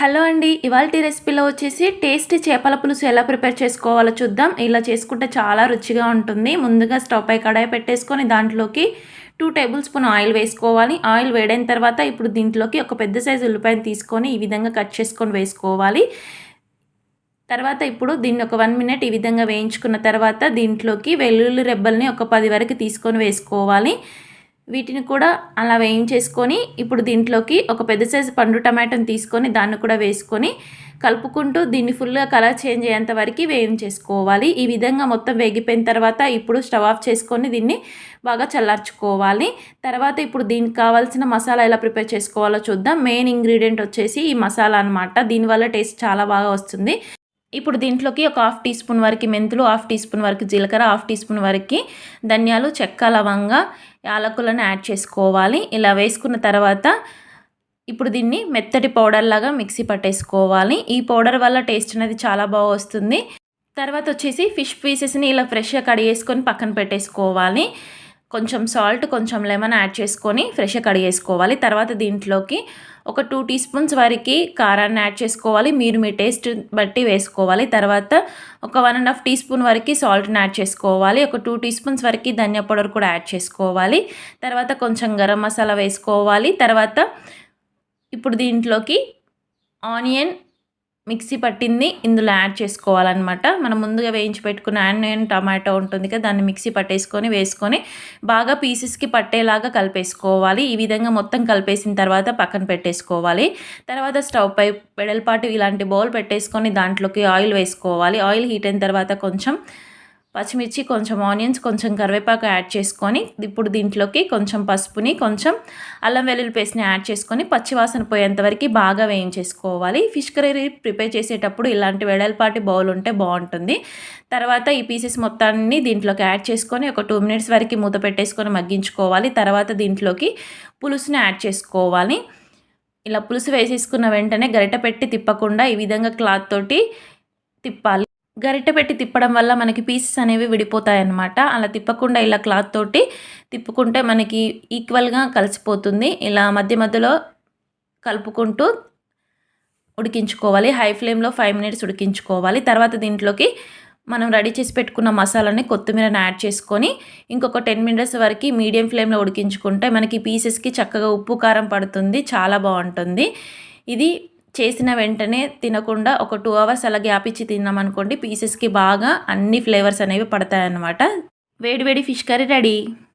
Hello అండి. ఇవాల్టి రెసిపీలో వచ్చేసి టేస్టీ చేపల పులుసు ఎలా ప్రిపేర్ చేసుకోవాలో చూద్దాం. ఇలా చేసుకుంటే చాలా రుచిగా ఉంటుంది. ముందుగా స్టవ్ పై కడాయి పెట్టేసుకొని దాంట్లోకి 2 టేబుల్ స్పూన్ ఆయిల్ వేసుకోవాలి. ఆయిల్ వేడైన తర్వాత ఇప్పుడు దీంట్లోకి ఒక పెద్ద సైజు ఉల్లిపాయను తీసుకొని ఈ విధంగా కట్ చేసుకొని వేసుకోవాలి. తర్వాత ఇప్పుడు దీన్ని ఒక 1 మినిట్ ఈ విధంగా వేయించుకున్న తర్వాత దీంట్లోకి వెల్లుల్లి రెబ్బల్ని ఒక 10 వరకు తీసుకొని వేసుకోవాలి. వీటిని కూడా అలా వేయించేసుకొని ఇప్పుడు దీంట్లోకి ఒక పెద్ద సైజు పండు టమాటోని తీసుకొని దాన్ని కూడా వేసుకొని కలుపుకుంటూ దీన్ని ఫుల్గా కలర్ చేంజ్ అయ్యేంత వరకు వేయించేసుకోవాలి. ఈ విధంగా మొత్తం వేగిపోయిన తర్వాత ఇప్పుడు స్టవ్ ఆఫ్ చేసుకొని దీన్ని బాగా చల్లార్చుకోవాలి. తర్వాత ఇప్పుడు దీనికి కావాల్సిన మసాలా ఎలా ప్రిపేర్ చేసుకోవాలో చూద్దాం. మెయిన్ ఇంగ్రీడియంట్ వచ్చేసి ఈ మసాలా అనమాట. దీనివల్ల టేస్ట్ చాలా బాగా వస్తుంది. ఇప్పుడు దీంట్లోకి ఒక 1/2 టీ స్పూన్ వరకు మెంతులు, 1/2 టీ స్పూన్ వరకు జీలకర్ర, 1/2 టీ స్పూన్ వరకు ధనియాలు, చెక్క, లవంగ, యాలకులను యాడ్ చేసుకోవాలి. ఇలా వేసుకున్న తర్వాత ఇప్పుడు దీన్ని మెత్తటి పౌడర్ లాగా మిక్సీ పట్టేసుకోవాలి. ఈ పౌడర్ వల్ల టేస్ట్ అనేది చాలా బాగా వస్తుంది. తర్వాత వచ్చేసి ఫిష్ పీసెస్ని ఇలా ఫ్రెష్గా కడిగేసుకొని పక్కన పెట్టేసుకోవాలి. కొంచెం సాల్ట్, కొంచెం లెమన్ యాడ్ చేసుకొని ఫ్రెష్గా కడిగేసుకోవాలి. తర్వాత దీంట్లోకి ఒక 2 టీ స్పూన్స్ వరకు కారాన్ని యాడ్ చేసుకోవాలి. మీరు మీ టేస్ట్ బట్టి వేసుకోవాలి. తర్వాత ఒక 1.5 టీ స్పూన్ వరకు సాల్ట్ని యాడ్ చేసుకోవాలి. ఒక 2 టీ స్పూన్స్ వరకు ధనియా పౌడర్ కూడా యాడ్ చేసుకోవాలి. తర్వాత కొంచెం గరం మసాలా వేసుకోవాలి. తర్వాత ఇప్పుడు దీంట్లోకి ఆనియన్ మిక్సీ పట్టింది ఇందులో యాడ్ చేసుకోవాలన్నమాట. మనం ముందుగా వేయించి పెట్టుకున్న ఆనియన్, టమాటో ఉంటుంది కదా, దాన్ని మిక్సీ పట్టేసుకొని వేసుకొని బాగా పీసెస్కి పట్టేలాగా కలిపేసుకోవాలి. ఈ విధంగా మొత్తం కలిపేసిన తర్వాత పక్కన పెట్టేసుకోవాలి. తర్వాత స్టవ్ పై వెడల్పాటి ఇలాంటి బౌల్ పెట్టేసుకొని దాంట్లోకి ఆయిల్ వేసుకోవాలి. ఆయిల్ హీట్ అయిన తర్వాత కొంచెం పచ్చిమిర్చి, కొంచెం ఆనియన్స్, కొంచెం కరివేపాకు యాడ్ చేసుకొని ఇప్పుడు దీంట్లోకి కొంచెం పసుపుని, కొంచెం అల్లం వెల్లుల్లి పేస్ట్ని యాడ్ చేసుకొని పచ్చివాసన పోయేంత వరకు బాగా వేయించేసుకోవాలి. ఫిష్ కర్రీ ప్రిపేర్ చేసేటప్పుడు ఇలాంటి వెడల్పాటి బౌల్ ఉంటే బాగుంటుంది. తర్వాత ఈ పీసెస్ మొత్తాన్ని దీంట్లోకి యాడ్ చేసుకొని ఒక 2 మినిట్స్ వరకు మూత పెట్టేసుకొని మగ్గించుకోవాలి. తర్వాత దీంట్లోకి పులుసుని యాడ్ చేసుకోవాలి. ఇలా పులుసు వేసేసుకున్న వెంటనే గరిటె పెట్టి తిప్పకుండా ఈ విధంగా క్లాత్ తోటి తిప్పాలి. గరిటె పెట్టి తిప్పడం వల్ల మనకి పీసెస్ అనేవి విడిపోతాయి అన్నమాట. అలా తిప్పకుండా ఇలా క్లాత్ తోటి తిప్పుకుంటే మనకి ఈక్వల్గా కలిసిపోతుంది. ఇలా మధ్య మధ్యలో కలుపుకుంటూ ఉడికించుకోవాలి. హై ఫ్లేమ్లో 5 మినిట్స్ ఉడికించుకోవాలి. తర్వాత దీంట్లోకి మనం రెడీ చేసి పెట్టుకున్న మసాలాని, కొత్తిమీరని యాడ్ చేసుకొని ఇంకొక 10 మినిట్స్ వరకు మీడియం ఫ్లేమ్లో ఉడికించుకుంటే మనకి పీసెస్కి చక్కగా ఉప్పు, కారం పడుతుంది. చాలా బాగుంటుంది. ఇది చేసిన వెంటనే తినకుండా ఒక 2 అవర్స్ అలా గ్యాప్ ఇచ్చి తిన్నామనుకోండి, పీసెస్కి బాగా అన్ని ఫ్లేవర్స్ అనేవి పడతాయన్నమాట. వేడి వేడి ఫిష్ కర్రీ రెడీ.